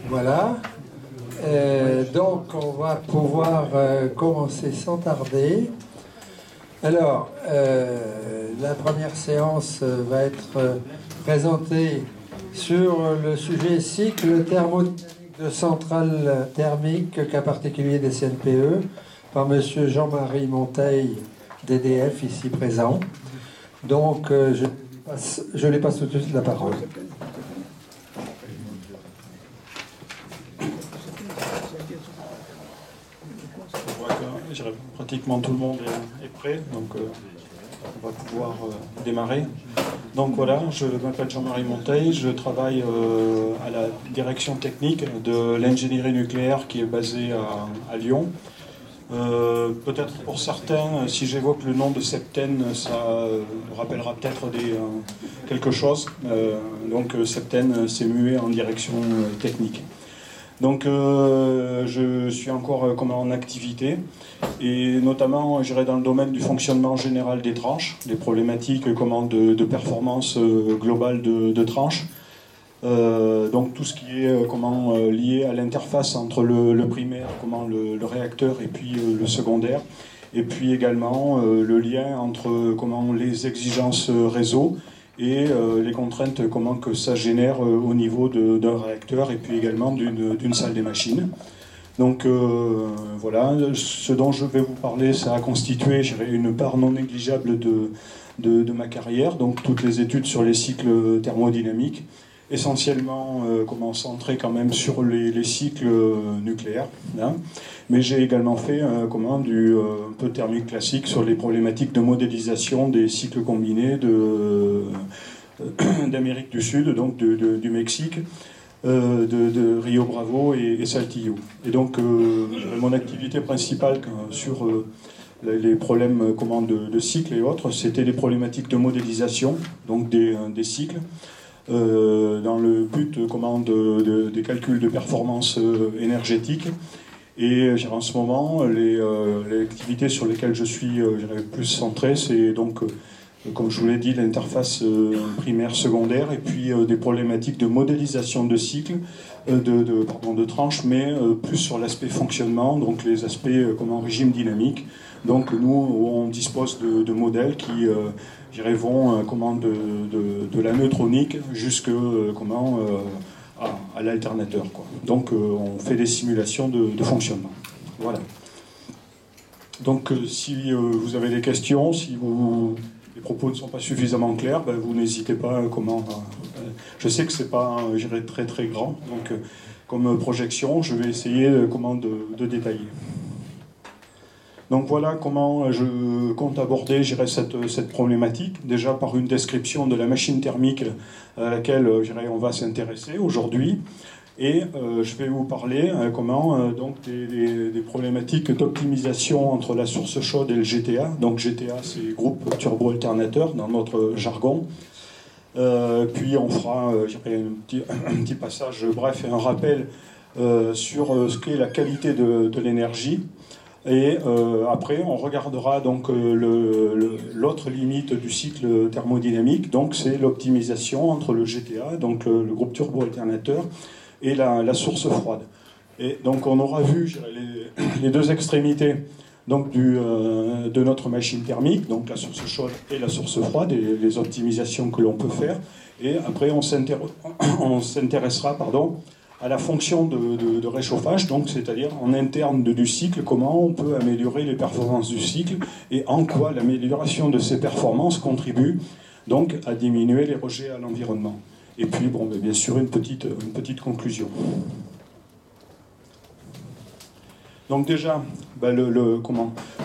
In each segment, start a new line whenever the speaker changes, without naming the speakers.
Voilà. Donc, on va pouvoir commencer sans tarder. Alors, la première séance va être présentée sur le sujet cycle thermodynamique de centrales thermiques, cas particulier des CNPE, par M. Jean-Marie Monteil, d'EDF, ici présent. Donc, je lui passe tout de suite la parole.
Pratiquement tout le monde est prêt, donc on va pouvoir démarrer. Donc voilà, je m'appelle Jean-Marie Monteil, je travaille à la direction technique de l'ingénierie nucléaire qui est basée à Lyon. Peut-être pour certains, si j'évoque le nom de Septen, ça rappellera peut-être quelque chose. Donc Septen s'est mué en direction technique. Donc je suis encore en activité et notamment j'irai dans le domaine du fonctionnement général des tranches, des problématiques de performance globale de tranches. Donc tout ce qui est lié à l'interface entre le primaire, le réacteur et puis le secondaire, et puis également le lien entre les exigences réseau et les contraintes que ça génère au niveau d'un réacteur et puis également d'une salle des machines. Donc voilà, ce dont je vais vous parler, ça a constitué une part non négligeable de ma carrière, donc toutes les études sur les cycles thermodynamiques, essentiellement centré quand même sur les cycles nucléaires, hein. Mais j'ai également fait un peu thermique classique sur les problématiques de modélisation des cycles combinés d'Amérique du Sud, donc du Mexique, de Rio Bravo et Saltillo. Et donc mon activité principale sur les problèmes de cycles et autres, c'était les problématiques de modélisation, donc des cycles, dans le but des calculs de performance énergétique. Et en ce moment, les activités sur lesquelles je suis plus centré, c'est donc, comme je vous l'ai dit, l'interface primaire-secondaire, et puis des problématiques de modélisation de cycles, de tranches, mais plus sur l'aspect fonctionnement, donc les aspects régime dynamique. Donc nous, on dispose de modèles qui vont de la neutronique jusqu'à à l'alternateur. Donc on fait des simulations de fonctionnement. Voilà. Donc si vous avez des questions, si les propos ne sont pas suffisamment clairs, vous n'hésitez pas. Je sais que c'est pas très très grand, donc comme projection, je vais essayer de détailler. Donc voilà comment je compte aborder cette problématique, déjà par une description de la machine thermique à laquelle on va s'intéresser aujourd'hui. Et je vais vous parler des problématiques d'optimisation entre la source chaude et le GTA. Donc GTA, c'est groupe turbo-alternateur dans notre jargon. Puis on fera un petit passage bref et un rappel sur ce qu'est la qualité de l'énergie. Et après, on regardera donc l'autre limite du cycle thermodynamique, donc c'est l'optimisation entre le GTA, donc le groupe turbo-alternateur, et la source froide. Et donc on aura vu les deux extrémités donc, de notre machine thermique, donc la source chaude et la source froide, et les optimisations que l'on peut faire. Et après, on s'intéressera à la fonction de réchauffage, donc c'est-à-dire en interne du cycle, comment on peut améliorer les performances du cycle et en quoi l'amélioration de ces performances contribue donc à diminuer les rejets à l'environnement. Et puis, bien sûr, une petite conclusion. Donc déjà,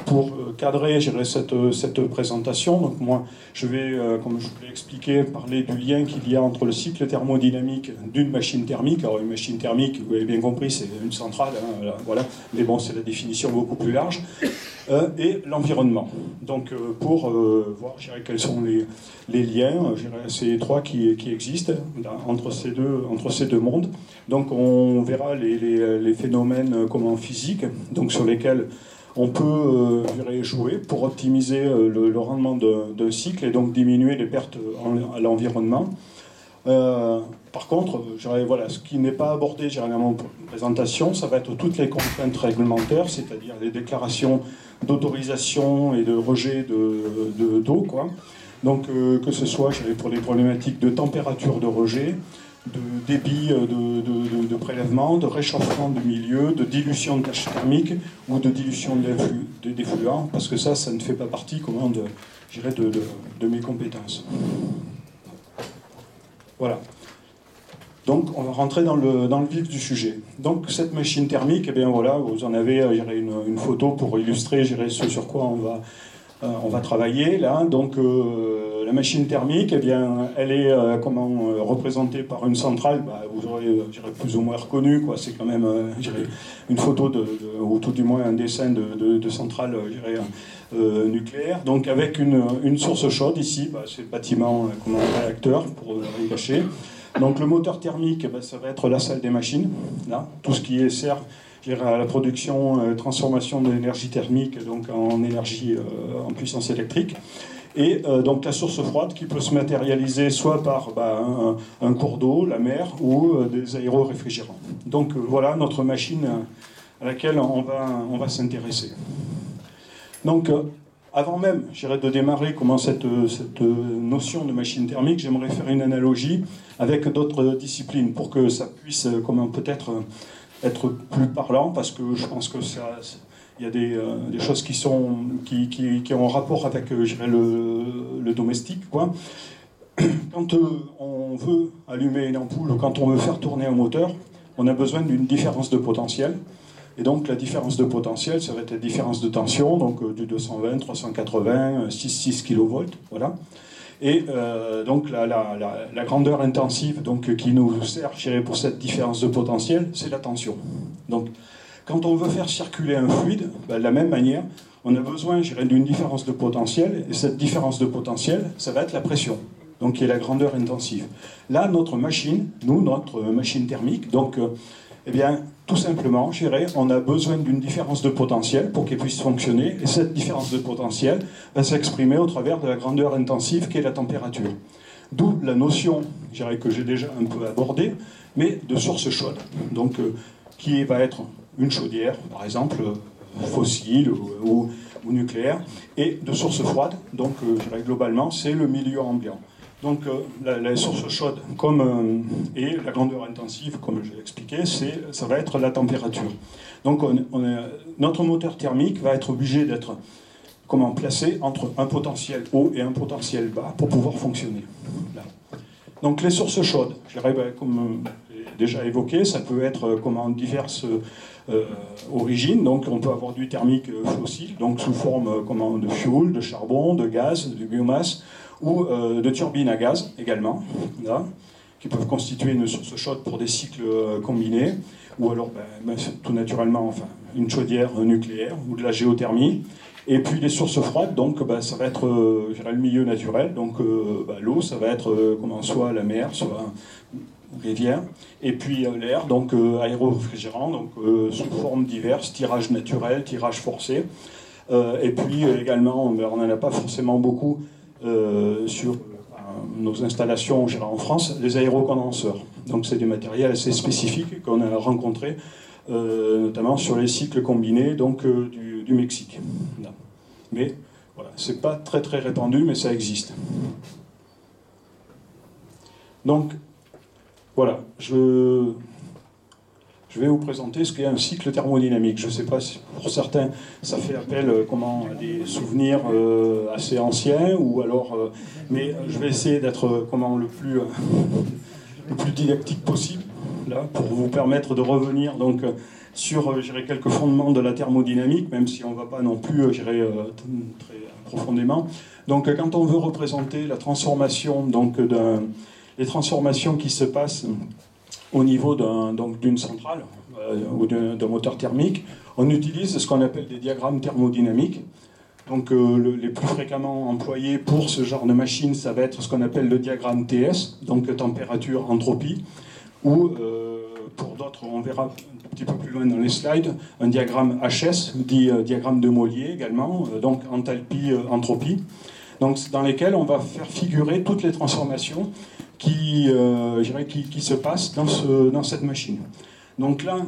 pour cadrer cette présentation, donc moi je vais, comme je vous l'ai expliqué, parler du lien qu'il y a entre le cycle thermodynamique d'une machine thermique. Alors une machine thermique, vous avez bien compris, c'est une centrale, hein, voilà, mais bon, c'est la définition beaucoup plus large, et l'environnement. Donc pour voir quels sont les liens, ces trois qui existent entre ces deux mondes. Donc on verra les phénomènes physiques, donc sur lesquels on peut jouer pour optimiser le rendement d'un cycle et donc diminuer les pertes à l'environnement. Par contre, voilà, ce qui n'est pas abordé dans mon présentation, ça va être toutes les contraintes réglementaires, c'est-à-dire les déclarations d'autorisation et de rejet d'eau, quoi. Donc, que ce soit pour les problématiques de température de rejet, de débit de prélèvement, de réchauffement du milieu, de dilution de tâches thermiques ou de dilution d'effluents, parce que ça ne fait pas partie de mes compétences. Voilà. Donc, on va rentrer dans le vif du sujet. Donc, cette machine thermique, eh bien voilà, vous en avez une photo pour illustrer ce sur quoi on va travailler là. Donc, la machine thermique, eh bien, elle est représentée par une centrale. Vous aurez plus ou moins reconnu, quoi. C'est quand même une photo ou tout du moins un dessin de centrale nucléaire. Donc, avec une source chaude ici, c'est le bâtiment comme un réacteur pour le cacher. Donc, le moteur thermique, ça va être la salle des machines, là, tout ce qui sert à la production, transformation de l'énergie thermique donc en énergie en puissance électrique. Et donc la source froide qui peut se matérialiser soit par un cours d'eau, la mer, ou des aéroréfrigérants. Donc voilà notre machine à laquelle on va s'intéresser. Donc avant même de démarrer cette notion de machine thermique, j'aimerais faire une analogie avec d'autres disciplines pour que ça puisse peut-être être plus parlant, parce que je pense que il y a des choses qui ont un rapport avec le domestique, quoi. Quand on veut allumer une ampoule ou quand on veut faire tourner un moteur, on a besoin d'une différence de potentiel. Et donc la différence de potentiel, ça va être la différence de tension, donc du 220, 380, 6 kV, voilà. Et donc la grandeur intensive qui nous sert pour cette différence de potentiel, c'est la tension. Donc quand on veut faire circuler un fluide, de la même manière, on a besoin d'une différence de potentiel, et cette différence de potentiel, ça va être la pression, donc qui est la grandeur intensive. Là, notre machine thermique, donc eh bien, tout simplement, on a besoin d'une différence de potentiel pour qu'elle puisse fonctionner, et cette différence de potentiel va s'exprimer au travers de la grandeur intensive qui est la température. D'où la notion, que j'ai déjà un peu abordée, mais de source chaude, donc qui va être une chaudière, par exemple, fossile ou nucléaire, et de source froide, donc globalement, c'est le milieu ambiant. Donc la source chaude et la grandeur intensive, comme je l'ai expliqué, ça va être la température. Donc notre moteur thermique va être obligé d'être placé entre un potentiel haut et un potentiel bas pour pouvoir fonctionner. Là. Donc les sources chaudes, comme j'ai déjà évoqué, ça peut être diverses origines. Donc on peut avoir du thermique fossile, donc sous forme de fioul, de charbon, de gaz, de biomasse, ou de turbines à gaz également, là, qui peuvent constituer une source chaude pour des cycles combinés, ou alors tout naturellement une chaudière nucléaire ou de la géothermie. Et puis les sources froides, donc ça va être le milieu naturel, donc l'eau, ça va être soit la mer, soit une rivière, et puis l'air, donc aéroréfrigérant, donc sous formes diverses, tirage naturel, tirage forcé, et puis également, on n'en a pas forcément beaucoup sur nos installations en France, les aérocondenseurs. Donc c'est des matériels assez spécifiques qu'on a rencontrés, notamment sur les cycles combinés du Mexique. Mais voilà, c'est pas très très répandu, mais ça existe. Donc voilà, je vais vous présenter ce qu'est un cycle thermodynamique. Je ne sais pas si pour certains ça fait appel à des souvenirs assez anciens, ou alors, mais je vais essayer d'être le plus didactique possible là, pour vous permettre de revenir sur quelques fondements de la thermodynamique, même si on ne va pas non plus très profondément. Donc quand on veut représenter la transformation, les transformations qui se passent au niveau d'une centrale ou d'un moteur thermique, on utilise ce qu'on appelle des diagrammes thermodynamiques. Donc les plus fréquemment employés pour ce genre de machine, ça va être ce qu'on appelle le diagramme TS, donc température, entropie, ou pour d'autres, on verra un petit peu plus loin dans les slides, un diagramme HS, dit diagramme de Mollier également, donc enthalpie, entropie, donc dans lesquels on va faire figurer toutes les transformations je dirais, qui se passe dans cette machine. Donc là,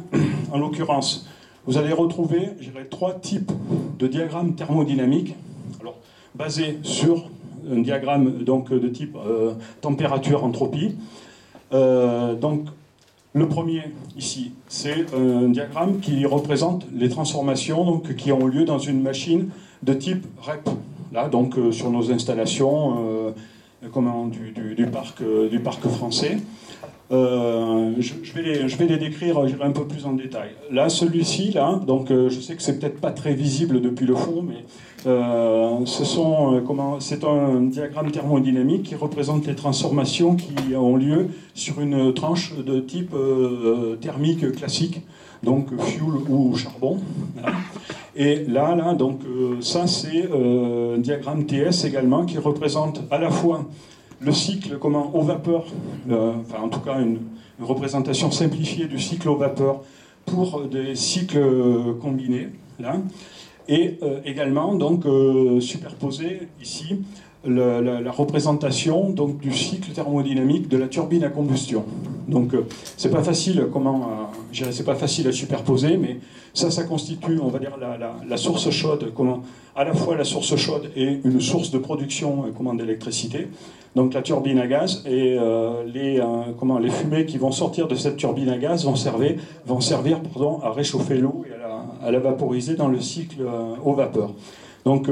en l'occurrence, vous allez retrouver, je dirais, 3 types de diagrammes thermodynamiques, alors basés sur un diagramme donc, de type température-entropie. Donc, le premier, ici, c'est un diagramme qui représente les transformations donc, qui ont lieu dans une machine de type REP. Là, donc, sur nos installations du parc français. Je vais les décrire un peu plus en détail. Là, celui-ci, là, donc je sais que c'est peut-être pas très visible depuis le fond, mais c'est un diagramme thermodynamique qui représente les transformations qui ont lieu sur une tranche de type thermique classique, donc fuel ou charbon. Là. Et là, donc ça c'est un diagramme TS également qui représente à la fois le cycle aux vapeurs, enfin en tout cas une représentation simplifiée du cycle aux vapeurs pour des cycles combinés, là, et également donc superposer ici la représentation donc, du cycle thermodynamique de la turbine à combustion. Donc c'est pas facile c'est pas facile à superposer, mais ça constitue, on va dire, la source chaude, à la fois la source chaude et une source de production d'électricité. Donc la turbine à gaz et les fumées qui vont sortir de cette turbine à gaz vont servir à réchauffer l'eau et à la vaporiser dans le cycle aux vapeurs. Donc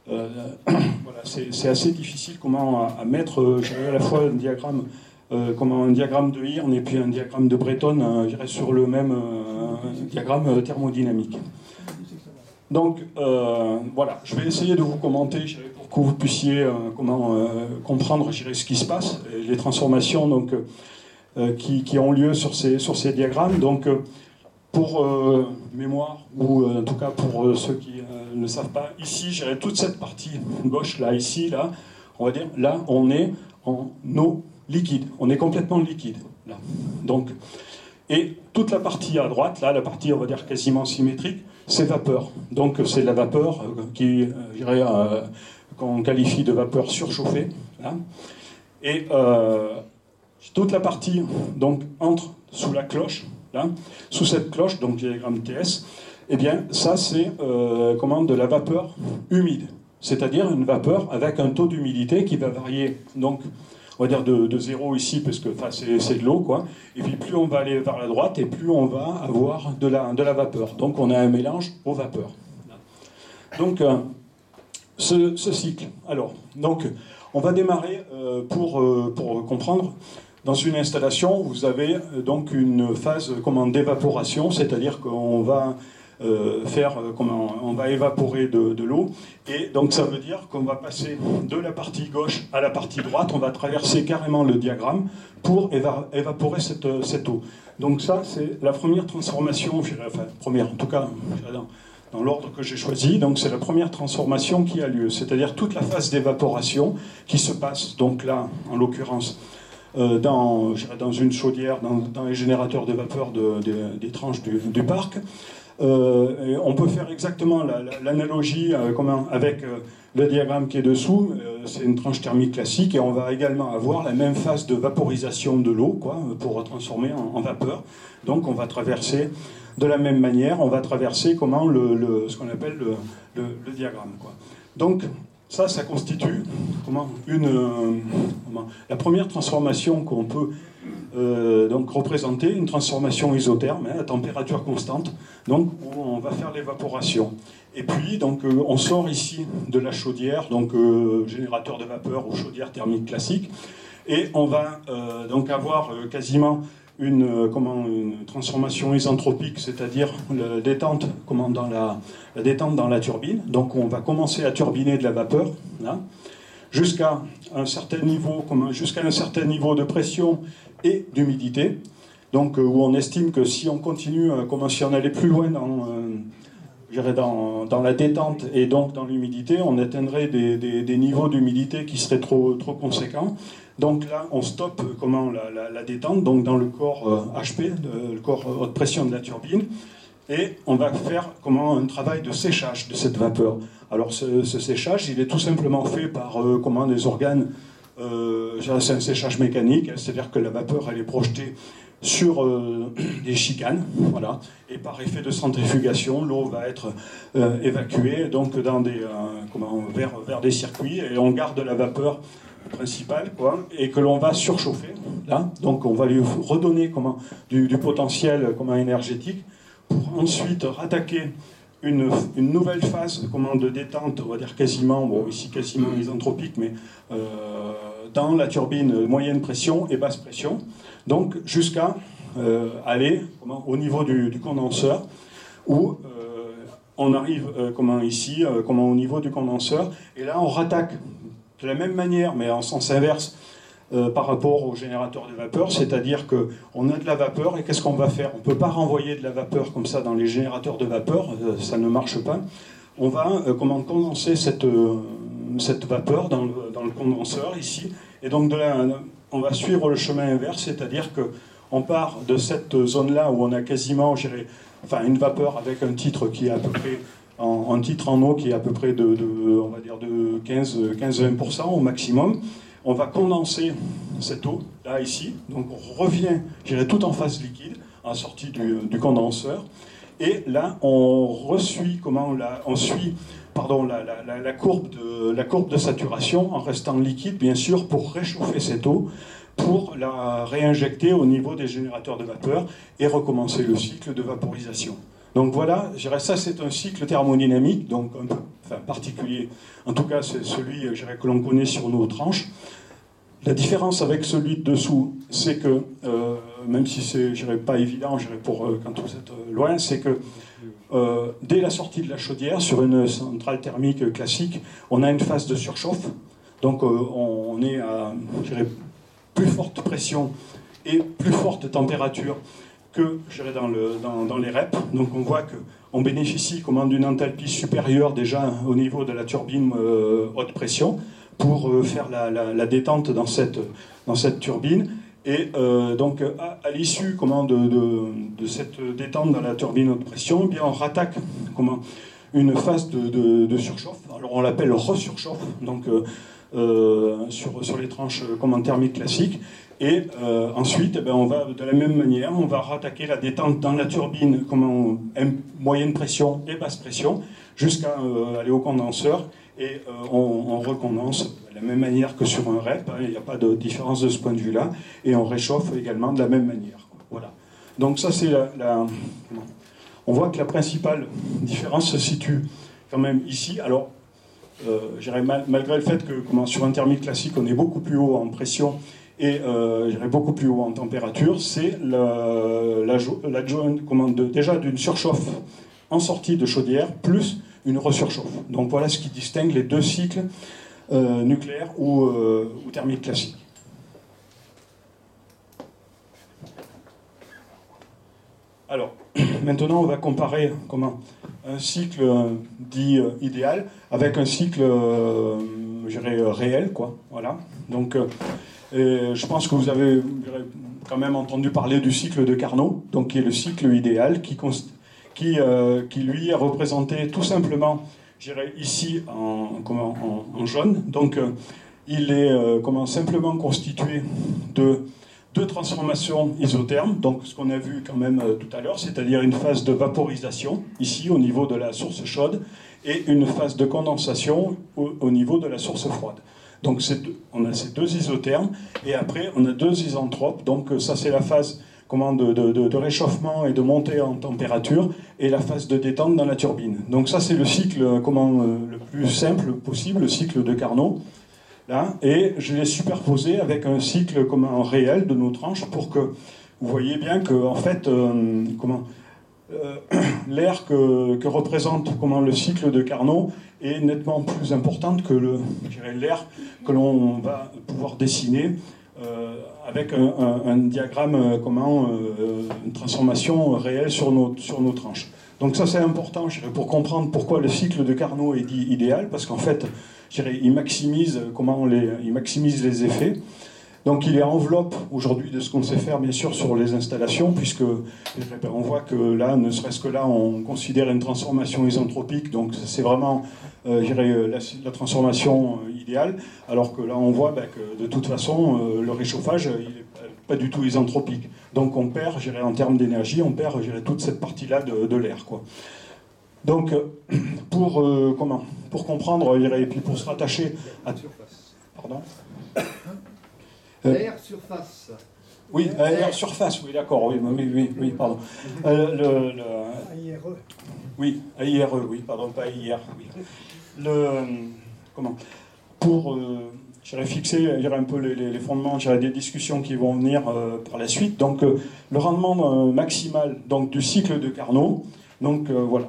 voilà, c'est assez difficile à mettre à la fois un diagramme de Hirn et puis un diagramme de Breton sur le même diagramme thermodynamique. Donc voilà, je vais essayer de vous commenter pour que vous puissiez comprendre ce qui se passe, les transformations donc, qui ont lieu sur ces diagrammes. Donc pour mémoire, ou en tout cas pour ceux qui ne savent pas, ici, toute cette partie gauche, là, ici, là, on va dire, là, on est en eau liquide. On est complètement liquide, là. Donc, et toute la partie à droite, là, la partie, on va dire, quasiment symétrique, c'est vapeur. Donc, c'est la vapeur qu'on qualifie de vapeur surchauffée, là. Et toute la partie, donc, entre sous la cloche, là, sous cette cloche, donc diagramme TS, eh bien, ça c'est de la vapeur humide, c'est-à-dire une vapeur avec un taux d'humidité qui va varier, donc, on va dire de 0 ici, parce que c'est de l'eau, quoi, et puis plus on va aller vers la droite, et plus on va avoir de la vapeur. Donc on a un mélange aux vapeurs. Donc, ce cycle. Alors, donc, on va démarrer pour comprendre. Dans une installation, vous avez donc une phase d'évaporation, c'est-à-dire qu'on va on va évaporer de l'eau, et donc ça veut dire qu'on va passer de la partie gauche à la partie droite, on va traverser carrément le diagramme pour évaporer cette eau. Donc ça, c'est la première transformation, première en tout cas, dans l'ordre que j'ai choisi, donc c'est la première transformation qui a lieu, c'est-à-dire toute la phase d'évaporation qui se passe, donc là, en l'occurrence, dans une chaudière, dans les générateurs de vapeur des tranches du parc. On peut faire exactement l'analogie avec le diagramme qui est dessous. C'est une tranche thermique classique et on va également avoir la même phase de vaporisation de l'eau pour transformer en vapeur. Donc on va traverser de la même manière, on va traverser ce qu'on appelle le diagramme. Donc ça constitue la première transformation qu'on peut donc représenter, une transformation isotherme à température constante, donc où on va faire l'évaporation. Et puis donc on sort ici de la chaudière, donc générateur de vapeur ou chaudière thermique classique, et on va donc avoir quasiment une transformation isentropique, c'est-à-dire la détente, la détente dans la turbine. Donc on va commencer à turbiner de la vapeur, là, jusqu'à un certain niveau de pression et d'humidité. Donc où on estime que si on continue, si on allait plus loin dans la détente et donc dans l'humidité, on atteindrait des niveaux d'humidité qui seraient trop conséquents. Donc là, on stoppe la détente, donc dans le corps HP, le corps haute pression de la turbine, et on va faire un travail de séchage de cette vapeur. Alors ce séchage, il est tout simplement fait par des organes c'est un séchage mécanique, c'est-à-dire que la vapeur elle est projetée sur des chicanes, voilà, et par effet de centrifugation, l'eau va être évacuée donc dans vers des circuits, et on garde la vapeur principale, quoi, et que l'on va surchauffer, là, donc on va lui redonner du potentiel énergétique, pour ensuite rattaquer une nouvelle phase de détente, on va dire quasiment, bon ici quasiment isentropique, mais dans la turbine moyenne pression et basse pression, donc jusqu'à aller au niveau du condenseur, où on arrive ici, au niveau du condenseur, et là on rattaque de la même manière, mais en sens inverse, par rapport au générateur de vapeur, c'est-à-dire qu'on a de la vapeur, et qu'est-ce qu'on va faire? On ne peut pas renvoyer de la vapeur comme ça dans les générateurs de vapeur, ça ne marche pas. On va condenser cette vapeur dans le condenseur, ici, et donc de là, on va suivre le chemin inverse, c'est-à-dire qu'on part de cette zone-là où on a quasiment, une vapeur avec un titre qui est à peu près, un titre en eau qui est à peu près on va dire de 15-20% au maximum. On va condenser cette eau, là, ici, donc on revient, tout en phase liquide, en sortie du condenseur, et là, on suit la courbe de saturation, en restant liquide, bien sûr, pour réchauffer cette eau, pour la réinjecter au niveau des générateurs de vapeur, et recommencer le cycle de vaporisation. Donc voilà, ça c'est un cycle thermodynamique, donc un peu particulier. En tout cas, c'est celui que l'on connaît sur nos tranches. La différence avec celui de dessous, c'est que, même si c'est pas évident quand vous êtes loin, c'est que dès la sortie de la chaudière, sur une centrale thermique classique, on a une phase de surchauffe. Donc on est à plus forte pression et plus forte température que dans les REP. Donc on voit qu'on bénéficie d'une enthalpie supérieure déjà au niveau de la turbine haute pression pour faire la détente dans cette turbine. Et donc à l'issue de cette détente dans la turbine haute pression, eh bien, on rattaque une phase de surchauffe. Alors on l'appelle resurchauffe, donc sur les tranches thermiques classiques. Et ensuite, on va de la même manière, on va rattaquer la détente dans la turbine moyenne pression et basse pression, jusqu'à aller au condenseur, et on recondense de la même manière que sur un REP, il n'y a pas de différence de ce point de vue-là, et on réchauffe également de la même manière. Voilà. Donc ça c'est on voit que la principale différence se situe quand même ici. Alors, malgré le fait que sur un thermique classique, on est beaucoup plus haut en pression, et beaucoup plus haut en température, c'est l'adjointe déjà d'une surchauffe en sortie de chaudière, plus une resurchauffe. Donc voilà ce qui distingue les deux cycles nucléaires ou thermiques classiques. Alors, maintenant on va comparer un cycle dit idéal avec un cycle réel, quoi. Voilà. Donc je pense que vous avez quand même entendu parler du cycle de Carnot, donc qui est le cycle idéal, qui lui est représenté tout simplement, ici en jaune. Donc il est simplement constitué de deux transformations isothermes, donc ce qu'on a vu quand même tout à l'heure, c'est-à-dire une phase de vaporisation, ici au niveau de la source chaude, et une phase de condensation au niveau de la source froide. Donc on a ces deux isothermes, et après on a deux isentropes, donc ça c'est la phase de réchauffement et de montée en température, et la phase de détente dans la turbine. Donc ça c'est le cycle le plus simple possible, le cycle de Carnot, là, et je l'ai superposé avec un cycle réel de nos tranches pour que vous voyez bien que en fait l'air que représente le cycle de Carnot est nettement plus importante que l'air que l'on va pouvoir dessiner avec un diagramme, une transformation réelle sur nos tranches. Donc ça c'est important pour comprendre pourquoi le cycle de Carnot est dit idéal, parce qu'en fait il maximise les effets. Donc il est enveloppe aujourd'hui de ce qu'on sait faire bien sûr sur les installations, puisque on voit que là, ne serait-ce que là, on considère une transformation isentropique, donc c'est vraiment la transformation idéale, alors que là on voit que de toute façon le réchauffage il n'est pas du tout isentropique. Donc on perd, en termes d'énergie, on perd toute cette partie-là de l'air, quoi. Donc pour comprendre, et puis pour se rattacher à... Pardon ?
Air surface.
Oui, air surface, oui, d'accord, oui, pardon.
AIRE.
Oui, AIRE, oui, pardon, pas AIR, oui. Pour fixer un peu les fondements des discussions qui vont venir par la suite, donc le rendement maximal donc, du cycle de Carnot, donc voilà,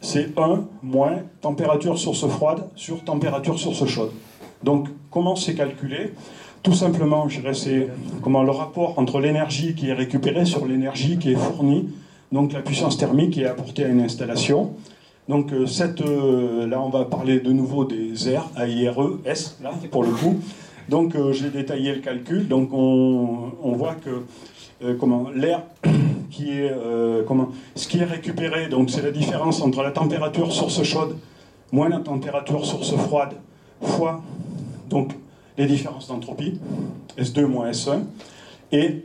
c'est 1 moins température source froide sur température source chaude. Donc comment c'est calculé ? Tout simplement, c'est le rapport entre l'énergie qui est récupérée sur l'énergie qui est fournie, donc la puissance thermique qui est apportée à une installation. Donc là, on va parler de nouveau des aires, AIRE, S, là, pour le coup. Donc j'ai détaillé le calcul, donc on voit que l'air qui est, ce qui est récupéré, donc c'est la différence entre la température source chaude moins la température source froide fois, donc, les différences d'entropie, S2 moins S1, et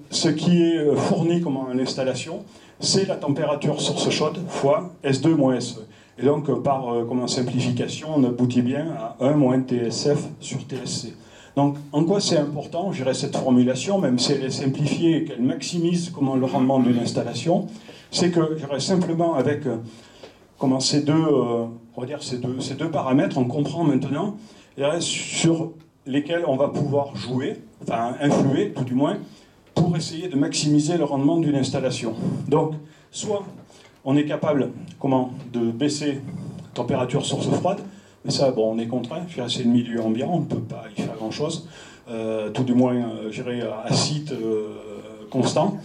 ce qui est fourni en installation, c'est la température source chaude fois S2 moins SE. Et donc, par simplification, on aboutit bien à 1 moins TSF sur TSC. Donc, en quoi c'est important, cette formulation, même si elle est simplifiée et qu'elle maximise le rendement d'une installation, c'est que, simplement avec ces deux paramètres, on comprend maintenant sur lesquels on va pouvoir jouer, enfin influer tout du moins, pour essayer de maximiser le rendement d'une installation. Donc, soit on est capable de baisser la température source froide, mais ça, on est contraint, c'est le milieu ambiant, on ne peut pas y faire grand-chose, tout du moins, à site constant.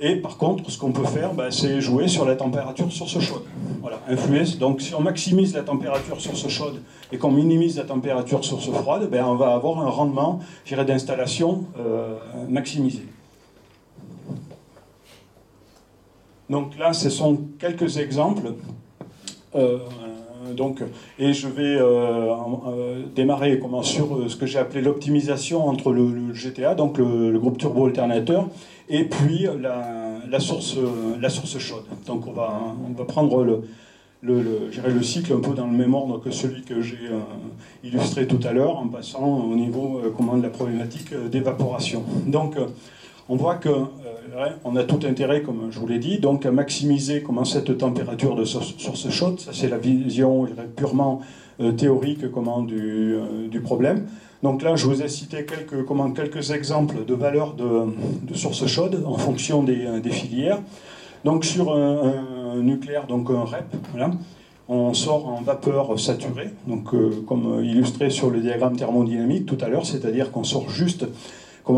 Et par contre, ce qu'on peut faire, c'est jouer sur la température source chaude. Voilà, influer. Donc si on maximise la température source chaude et qu'on minimise la température source froide, on va avoir un rendement d'installation maximisé. Donc là, ce sont quelques exemples. Et je vais démarrer sur ce que j'ai appelé l'optimisation entre le GTA, donc le groupe turbo-alternateur, et puis la source chaude. Donc on va prendre le cycle un peu dans le même ordre que celui que j'ai illustré tout à l'heure, en passant au niveau de la problématique d'évaporation. Donc on voit que on a tout intérêt, comme je vous l'ai dit, donc à maximiser cette température de source chaude. Ça, c'est la vision purement théorique du problème. Donc là, je vous ai cité quelques exemples de valeurs de source chaude en fonction des filières. Donc sur un nucléaire, donc un REP, voilà, on sort en vapeur saturée, donc comme illustré sur le diagramme thermodynamique tout à l'heure, c'est-à-dire qu'on sort juste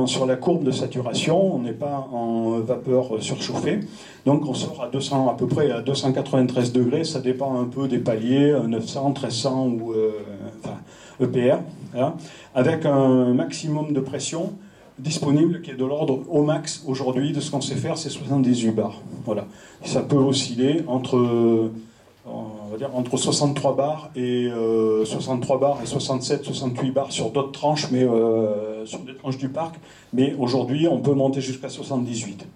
sur la courbe de saturation, on n'est pas en vapeur surchauffée, donc on sort à peu près à 293 degrés, ça dépend un peu des paliers, 900, 1300 ou EPR, voilà, avec un maximum de pression disponible qui est de l'ordre au max aujourd'hui de ce qu'on sait faire, c'est 78 bars. Voilà. Et ça peut osciller entre 63 bars et 67, 68 bars sur d'autres tranches, mais sur des tranches du parc. Mais aujourd'hui, on peut monter jusqu'à 78.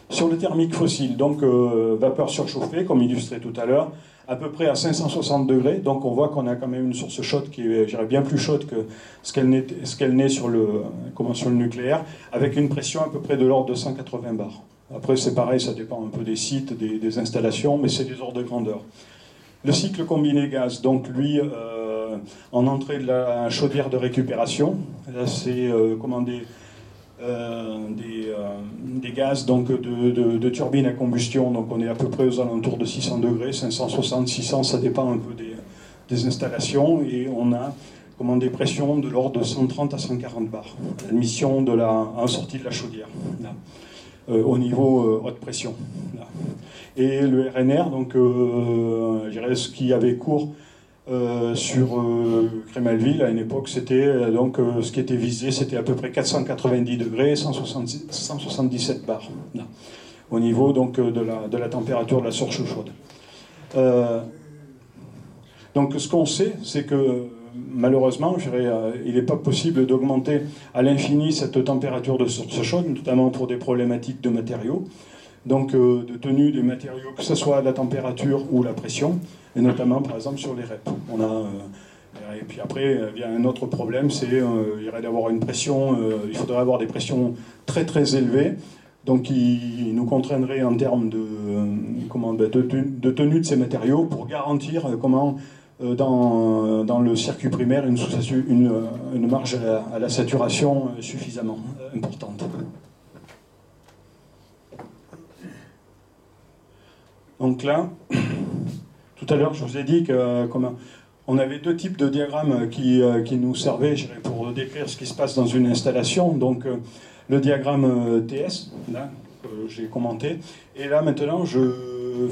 Sur le thermique fossile, donc vapeur surchauffée, comme illustré tout à l'heure, à peu près à 560 degrés. Donc on voit qu'on a quand même une source chaude qui est bien plus chaude que ce qu'elle n'est sur le nucléaire, avec une pression à peu près de l'ordre de 180 bars. Après, c'est pareil, ça dépend un peu des sites, des installations, mais c'est des ordres de grandeur. Le cycle combiné gaz, donc lui, en entrée de la chaudière de récupération, là c'est des gaz donc, de turbine à combustion, donc on est à peu près aux alentours de 600 degrés, 560, 600, ça dépend un peu des installations, et on a des pressions de l'ordre de 130 à 140 bars, l'admission en sortie de la chaudière. Là. Au niveau haute pression. Là. Et le RNR, donc, je dirais ce qui avait cours Sur Crémalville, à une époque, c'était donc ce qui était visé, c'était à peu près 490 degrés et 177 bars, là, au niveau donc de la température de la source chaude. Donc ce qu'on sait, c'est que malheureusement, il n'est pas possible d'augmenter à l'infini cette température de source chaude, notamment pour des problématiques de matériaux, donc de tenue des matériaux, que ce soit la température ou la pression, et notamment par exemple sur les REP. Et puis après, il y a un autre problème, c'est d'avoir une pression, il faudrait avoir des pressions très très élevées, donc qui nous contraindrait en termes de tenue de ces matériaux pour garantir dans le circuit primaire une marge à la saturation suffisamment importante. Donc là, tout à l'heure je vous ai dit qu'on avait deux types de diagrammes qui nous servaient pour décrire ce qui se passe dans une installation. Donc le diagramme TS, là, que j'ai commenté, et là maintenant je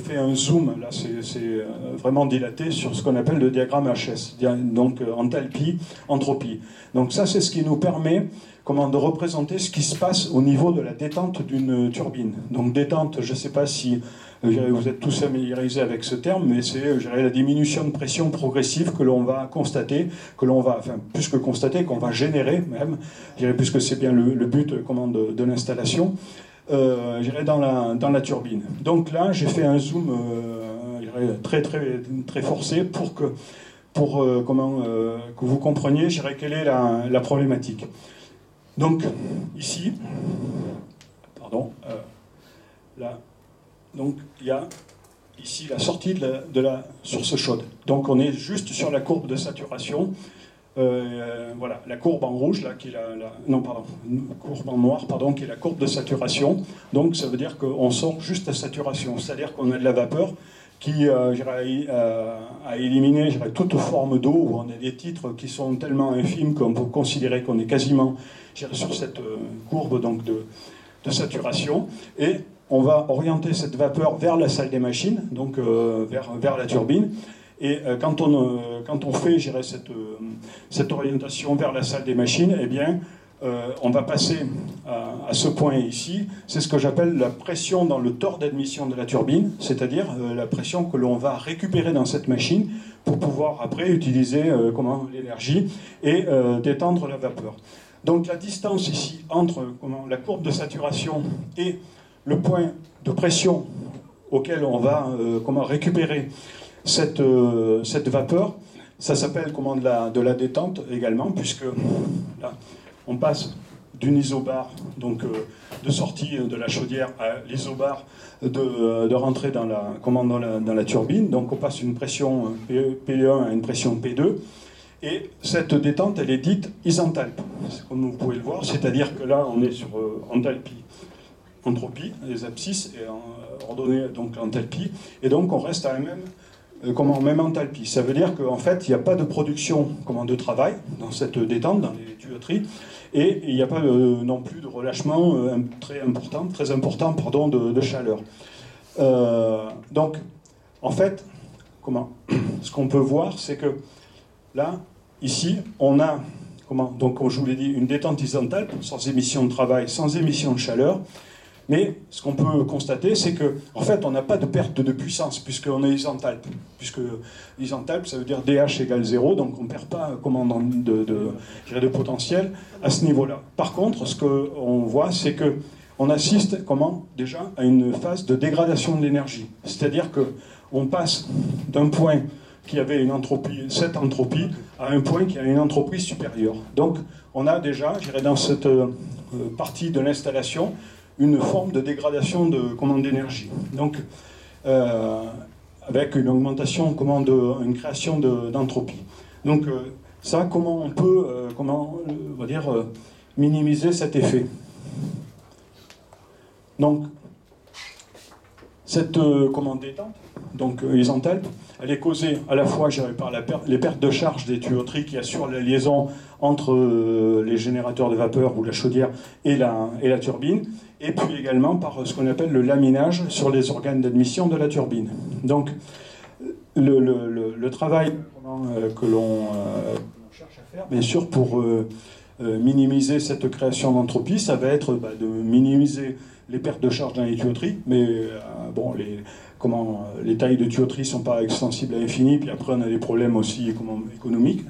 fais un zoom, là c'est vraiment dilaté sur ce qu'on appelle le diagramme HS, donc enthalpie, entropie. Donc ça c'est ce qui nous permet de représenter ce qui se passe au niveau de la détente d'une turbine. Donc détente, je ne sais pas si vous êtes tous familiarisés avec ce terme, mais c'est la diminution de pression progressive que l'on va constater, plus que constater, qu'on va générer même, puisque c'est bien le but de l'installation, dans la turbine. Donc là, j'ai fait un zoom très, très, très forcé pour que vous compreniez quelle est la problématique. Donc, ici, là, donc il y a ici la sortie de la source chaude. Donc on est juste sur la courbe de saturation. Voilà, la courbe en rouge, là, qui est courbe en noir, qui est la courbe de saturation. Donc ça veut dire qu'on sort juste à saturation, c'est-à-dire qu'on a de la vapeur qui a éliminé toute forme d'eau, où on a des titres qui sont tellement infimes qu'on peut considérer qu'on est quasiment sur cette courbe donc, de saturation. Et on va orienter cette vapeur vers la salle des machines, donc vers la turbine. Et quand on fait cette orientation vers la salle des machines, eh bien, on va passer à ce point ici, c'est ce que j'appelle la pression dans le tore d'admission de la turbine, c'est-à-dire la pression que l'on va récupérer dans cette machine pour pouvoir après utiliser l'énergie et détendre la vapeur. Donc la distance ici entre la courbe de saturation et le point de pression auquel on va récupérer cette vapeur, ça s'appelle de la détente également, puisque là, on passe d'une isobar, donc de sortie de la chaudière, à l'isobar de rentrer dans la turbine. Donc on passe une pression P1 à une pression P2. Et cette détente, elle est dite isenthalpe, comme vous pouvez le voir, c'est-à-dire que là, on est sur entropie, les abscisses, et ordonnées donc l'enthalpie, et donc on reste à la même enthalpie. Ça veut dire qu'en fait, il n'y a pas de production de travail dans cette détente, dans les tuyauteries, et il n'y a pas non plus de relâchement très important de chaleur. Donc, en fait, ce qu'on peut voir, c'est que là, ici, on a, donc comme je vous l'ai dit, une détente isenthalpe, sans émission de travail, sans émission de chaleur. Mais ce qu'on peut constater, c'est qu'en fait, on n'a pas de perte de puissance, puisqu'on est isenthalpe. Puisque isenthalpe, ça veut dire DH égale 0, donc on ne perd pas de potentiel à ce niveau-là. Par contre, ce qu'on voit, c'est qu'on assiste déjà à une phase de dégradation de l'énergie. C'est-à-dire qu'on passe d'un point qui avait une entropie, cette entropie, à un point qui a une entropie supérieure. Donc, on a déjà, dans cette partie de l'installation, une forme de dégradation d'énergie. Donc, avec une augmentation, une création d'entropie. Donc, ça, comment on peut, on va dire, minimiser cet effet? Donc, cette détente, donc isenthalpe, elle est causée à la fois par les pertes de charge des tuyauteries qui assurent la liaison entre les générateurs de vapeur ou la chaudière et la turbine, et puis également par ce qu'on appelle le laminage sur les organes d'admission de la turbine. Donc le travail que l'on cherche à faire, bien sûr, pour minimiser cette création d'entropie, ça va être de minimiser les pertes de charge dans les tuyauteries, mais bon, les tailles de tuyauterie ne sont pas extensibles à l'infini, puis après on a des problèmes aussi économiques,